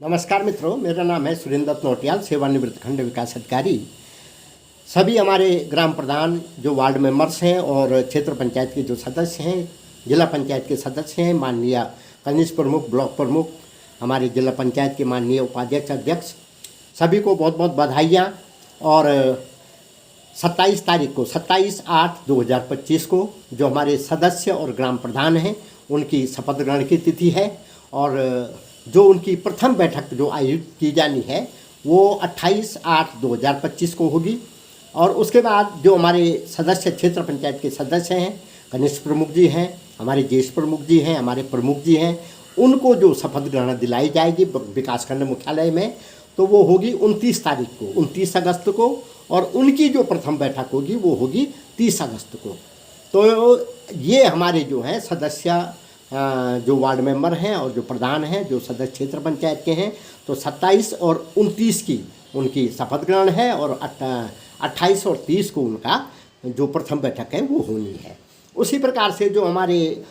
नमस्कार मित्रों, मेरा नाम है सुरेंद्र दत्त नौटियाल, सेवानिवृत्त खंड विकास अधिकारी। सभी हमारे ग्राम प्रधान जो वार्ड मेंबर्स हैं और क्षेत्र पंचायत के जो सदस्य हैं, जिला पंचायत के सदस्य हैं, माननीय कनिष्ठ प्रमुख, ब्लॉक प्रमुख, हमारे जिला पंचायत के माननीय उपाध्यक्ष, अध्यक्ष, सभी को बहुत बहुत बधाइयाँ। और 27 तारीख को 27/8/2025 को जो हमारे सदस्य और ग्राम प्रधान हैं उनकी शपथ ग्रहण की तिथि है। और जो उनकी प्रथम बैठक जो आयोजित की जानी है वो 28/8/2025 को होगी। और उसके बाद जो हमारे सदस्य, क्षेत्र पंचायत के सदस्य हैं, कनिष्ठ प्रमुख जी हैं, हमारे ज्येष्ठ प्रमुख जी हैं, हमारे प्रमुख जी हैं, उनको जो शपथ ग्रहण दिलाई जाएगी विकासखंड मुख्यालय में, तो वो होगी 29 तारीख को, 29 अगस्त को। और उनकी जो प्रथम बैठक होगी वो होगी 30 अगस्त को। तो ये हमारे जो हैं सदस्य, जो वार्ड मेंबर हैं और जो प्रधान हैं, जो सदस्य क्षेत्र पंचायत के हैं, तो 27 और 29 की उनकी शपथ ग्रहण है और 28 और 30 को उनका जो प्रथम बैठक है वो होनी है। उसी प्रकार से जो हमारे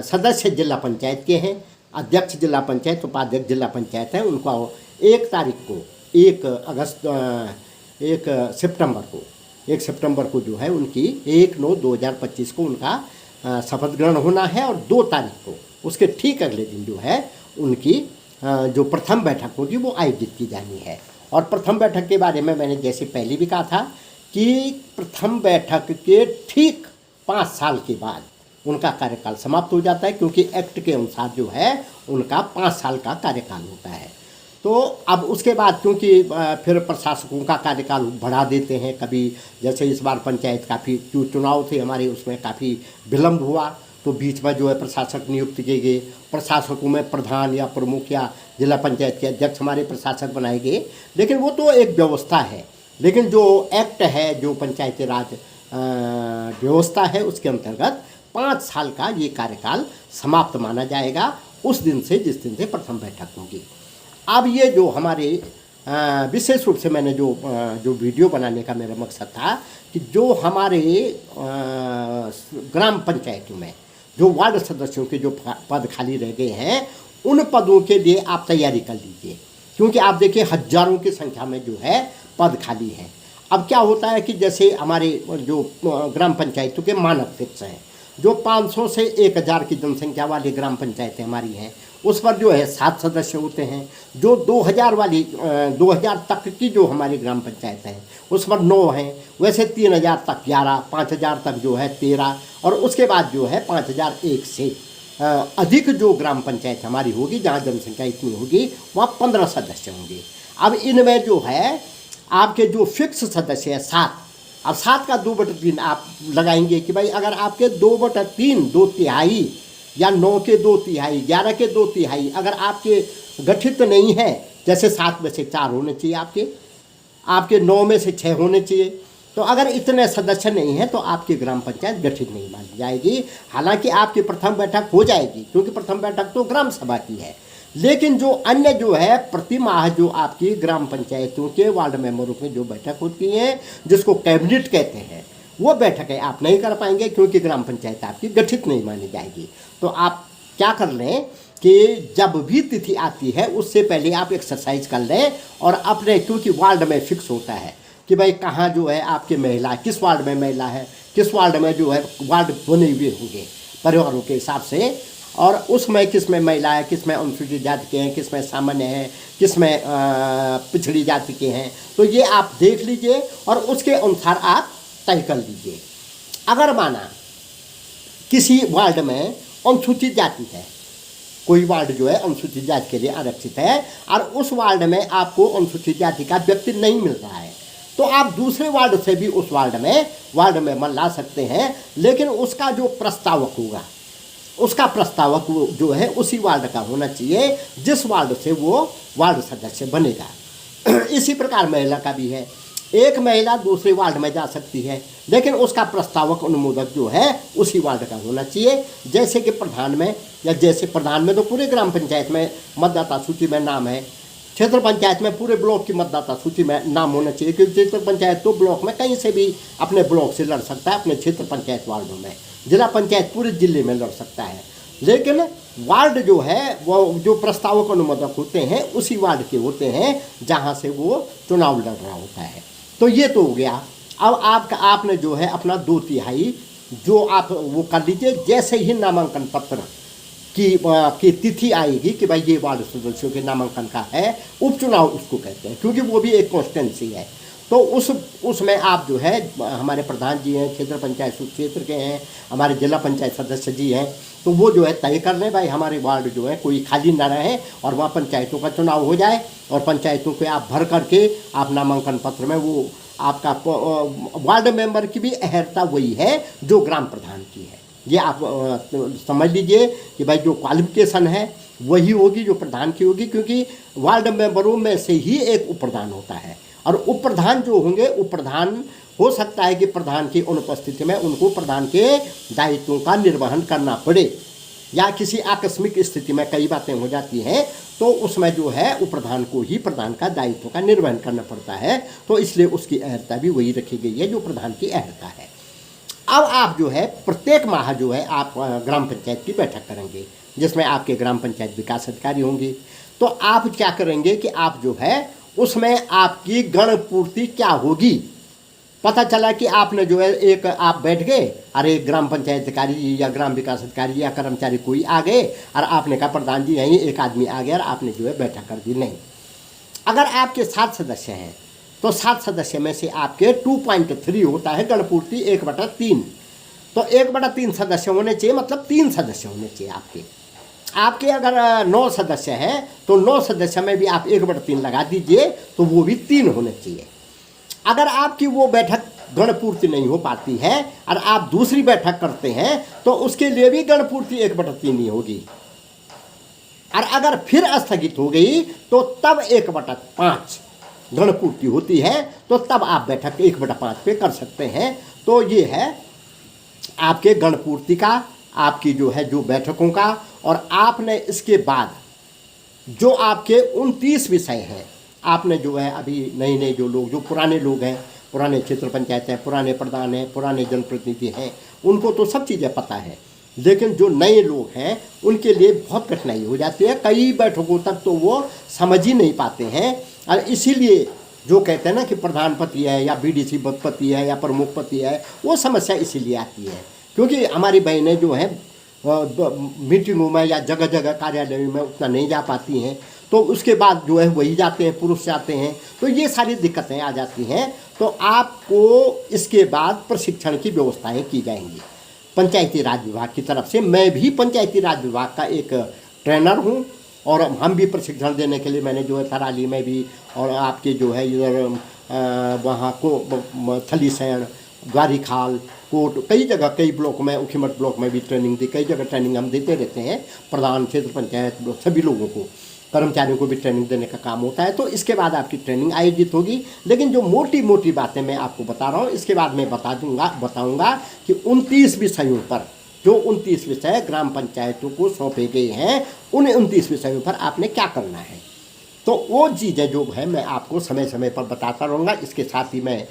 सदस्य जिला पंचायत के हैं, अध्यक्ष जिला पंचायत, उपाध्यक्ष जिला पंचायत हैं, उनका 1 तारीख को, 1 सितंबर को जो है उनकी 1/9/2025 को उनका शपथ ग्रहण होना है। और 2 तारीख को, उसके ठीक अगले दिन जो है उनकी जो प्रथम बैठक होगी वो आयोजित की जानी है। और प्रथम बैठक के बारे में मैंने जैसे पहले भी कहा था कि प्रथम बैठक के ठीक 5 साल के बाद उनका कार्यकाल समाप्त हो जाता है, क्योंकि एक्ट के अनुसार जो है उनका 5 साल का कार्यकाल होता है। तो अब उसके बाद क्योंकि फिर प्रशासकों का कार्यकाल बढ़ा देते हैं, कभी जैसे इस बार पंचायत काफ़ी जो चुनाव थे हमारे उसमें काफ़ी विलम्ब हुआ, तो बीच में जो है प्रशासक नियुक्त किए गए। प्रशासकों में प्रधान या प्रमुख या जिला पंचायत के अध्यक्ष हमारे प्रशासक बनाए गए। लेकिन वो तो एक व्यवस्था है, लेकिन जो एक्ट है, जो पंचायती राज व्यवस्था है, उसके अंतर्गत 5 साल का ये कार्यकाल समाप्त माना जाएगा उस दिन से, जिस दिन से प्रथम बैठक होगी। अब ये जो हमारे विशेष रूप से मैंने जो वीडियो बनाने का मेरा मकसद था कि जो हमारे ग्राम पंचायतों में जो वार्ड सदस्यों के जो पद खाली रह गए हैं, उन पदों के लिए आप तैयारी कर लीजिए, क्योंकि आप देखिए हजारों की संख्या में जो है पद खाली हैं। अब क्या होता है कि जैसे हमारे जो ग्राम पंचायतों के मानक फिक्स हैं, जो 500 से 1000 की जनसंख्या वाली ग्राम पंचायतें हमारी हैं, उस पर जो है 7 सदस्य होते हैं। जो 2000 तक की जो हमारी ग्राम पंचायत हैं उस पर 9 हैं। वैसे 3000 तक 11, 5000 तक जो है 13, और उसके बाद जो है 5001 से अधिक जो ग्राम पंचायत हमारी होगी, जहाँ जनसंख्या इतनी होगी, वहाँ 15 सदस्य होंगे। अब इनमें जो है आपके जो फिक्स सदस्य है 7, अब 7 का 2/3 आप लगाएंगे कि भाई अगर आपके 2/3, 2/3 या 9 के 2/3, 11 के 2/3 अगर आपके गठित नहीं है, जैसे 7 में से 4 होने चाहिए, आपके 9 में से 6 होने चाहिए, तो अगर इतने सदस्य नहीं हैं तो आपकी ग्राम पंचायत गठित नहीं मानी जाएगी। हालांकि आपकी प्रथम बैठक हो जाएगी, क्योंकि प्रथम बैठक तो ग्राम सभा की है। लेकिन जो अन्य जो है प्रति माह जो आपकी ग्राम पंचायतों के वार्ड मेंबरों की जो बैठक होती है, जिसको कैबिनेट कहते हैं, वो बैठकें आप नहीं कर पाएंगे, क्योंकि ग्राम पंचायत आपकी गठित नहीं मानी जाएगी। तो आप क्या कर लें कि जब भी तिथि आती है उससे पहले आप एक्सरसाइज कर लें, और अपने, क्योंकि वार्ड में फिक्स होता है कि भाई कहाँ जो है आपके महिला, किस वार्ड में महिला है, किस वार्ड में जो है वार्ड बने हुए होंगे परिवारों के हिसाब से, और उसमें किस में महिला है, किस में अनुसूचित जाति के हैं, किस में सामान्य है, किस में पिछड़ी जाति के हैं। तो ये आप देख लीजिए और उसके अनुसार आप तय कर लीजिए। अगर माना किसी वार्ड में अनुसूचित जाति है, कोई वार्ड जो है अनुसूचित जाति के लिए आरक्षित है, और उस वार्ड में आपको अनुसूचित जाति का व्यक्ति नहीं मिल रहा है, तो आप दूसरे वार्ड से भी उस वार्ड में मन ला सकते हैं। लेकिन उसका जो प्रस्तावक होगा, उसका प्रस्तावक जो है उसी वार्ड का होना चाहिए जिस वार्ड से वो वार्ड सदस्य बनेगा। इसी प्रकार महिला का भी है, एक महिला दूसरे वार्ड में जा सकती है, लेकिन उसका प्रस्तावक अनुमोदक जो है उसी वार्ड का होना चाहिए। जैसे कि प्रधान में तो पूरे ग्राम पंचायत में मतदाता सूची में नाम है, क्षेत्र पंचायत में पूरे ब्लॉक की मतदाता सूची में नाम होना चाहिए, क्योंकि क्षेत्र पंचायत तो ब्लॉक में कहीं से भी अपने ब्लॉक से लड़ सकता है, अपने क्षेत्र पंचायत वार्डों में। जिला पंचायत पूरे जिले में लड़ सकता है। लेकिन वार्ड जो है वो जो प्रस्तावक अनुमोदक होते हैं उसी वार्ड के होते हैं जहाँ से वो चुनाव लड़ रहा होता है। तो ये तो हो गया। अब आपने जो है अपना 2/3 जो आप वो कर लीजिए। जैसे ही नामांकन पत्र की तिथि आएगी कि भाई ये वार्ड सदस्यों के नामांकन का है, उपचुनाव उसको कहते हैं क्योंकि वो भी एक कॉन्स्टिट्यूंसी है। तो उसमें आप जो है हमारे प्रधान जी हैं, क्षेत्र पंचायत क्षेत्र के हैं, हमारे जिला पंचायत सदस्य जी हैं, तो वो जो है तय कर लें भाई हमारे वार्ड जो है कोई खाली ना रहे और वहाँ पंचायतों का चुनाव हो जाए और पंचायतों के आप भर करके आप नामांकन पत्र में वो आपका वार्ड मेंबर की भी अहर्ता वही है जो ग्राम प्रधान की है। ये आप समझ लीजिए कि भाई जो क्वालिफिकेशन है वही होगी जो प्रधान की होगी, क्योंकि वार्ड मेंबरों में से ही एक उप प्रधान होता है और उप प्रधान जो होंगे उप प्रधान हो सकता है कि प्रधान की अनुपस्थिति में उनको प्रधान के दायित्वों का निर्वहन करना पड़े या किसी आकस्मिक स्थिति में कई बातें हो जाती हैं तो उसमें जो है उप प्रधान को ही प्रधान का दायित्व का निर्वहन करना पड़ता है। तो इसलिए उसकी अहर्ता भी वही रखी गई है जो प्रधान की अहर्ता है। अब आप जो है प्रत्येक माह जो है आप ग्राम पंचायत की बैठक करेंगे जिसमें आपके ग्राम पंचायत विकास अधिकारी होंगे। तो आप क्या करेंगे कि आप जो है उसमें आपकी गण पूर्ति क्या होगी। पता चला कि आपने जो है एक आप बैठ गए, अरे ग्राम पंचायत अधिकारी या ग्राम विकास अधिकारी या कर्मचारी कोई आ गए और आपने कहा प्रधान जी यहीं एक आदमी आ गया और आपने जो है बैठक कर दी। नहीं, अगर आपके 7 सदस्य हैं तो 7 सदस्य में से आपके 2.3 होता है गणपूर्ति 1/3। तो 1/3 सदस्य होने चाहिए, मतलब 3 सदस्य होने चाहिए आपके अगर 9 सदस्य हैं तो 9 सदस्य में भी आप 1/3 लगा दीजिए तो वो भी 3 होने चाहिए। अगर आपकी वो बैठक गणपूर्ति नहीं हो पाती है और आप दूसरी बैठक करते हैं तो उसके लिए भी गणपूर्ति 1/3 ही होगी और अगर फिर स्थगित हो गई तो तब 1/5 गणपूर्ति होती है, तो तब आप बैठक 1/5 पे कर सकते हैं। तो ये है आपके गणपूर्ति का, आपकी जो है जो बैठकों का। और आपने इसके बाद जो आपके 29 विषय हैं, आपने जो है अभी नए नए जो लोग जो पुराने लोग हैं, पुराने क्षेत्र पंचायत हैं, पुराने प्रधान हैं, पुराने जनप्रतिनिधि हैं, उनको तो सब चीज़ें पता है, लेकिन जो नए लोग हैं उनके लिए बहुत कठिनाई हो जाती है। कई बैठकों तक तो वो समझ ही नहीं पाते हैं और इसीलिए जो कहते हैं ना कि प्रधानपति है या बीडीसी पति है या प्रमुख पति है, वो समस्या इसीलिए आती है क्योंकि हमारी बहनें जो हैं मीटिंगों में या जगह जगह कार्यालय में उतना नहीं जा पाती हैं, तो उसके बाद जो है वही जाते हैं, पुरुष जाते हैं, तो ये सारी दिक्कतें आ जाती हैं। तो आपको इसके बाद प्रशिक्षण की व्यवस्थाएं की जाएंगी पंचायती राज विभाग की तरफ से। मैं भी पंचायती राज विभाग का एक ट्रेनर हूँ और हम भी प्रशिक्षण देने के लिए मैंने जो है थराली में भी और आपके जो है इधर वहाँ को थलीसैंण, ग्वारीखाल, कोट, कई जगह कई ब्लॉक में, उखीमठ ब्लॉक में भी ट्रेनिंग दी। कई जगह ट्रेनिंग हम देते रहते हैं, प्रधान, क्षेत्र पंचायत, सभी लोगों को, कर्मचारियों को भी ट्रेनिंग देने का काम होता है। तो इसके बाद आपकी ट्रेनिंग आयोजित होगी। लेकिन जो मोटी मोटी बातें मैं आपको बता रहा हूँ, इसके बाद मैं बताऊँगा कि 29 विषयों पर, जो 29 विषय ग्राम पंचायतों को सौंपे गए हैं, उन 29 विषयों पर आपने क्या करना है। तो वो चीज़ें जो है मैं आपको समय समय पर बताता रहूँगा। इसके साथ ही मैं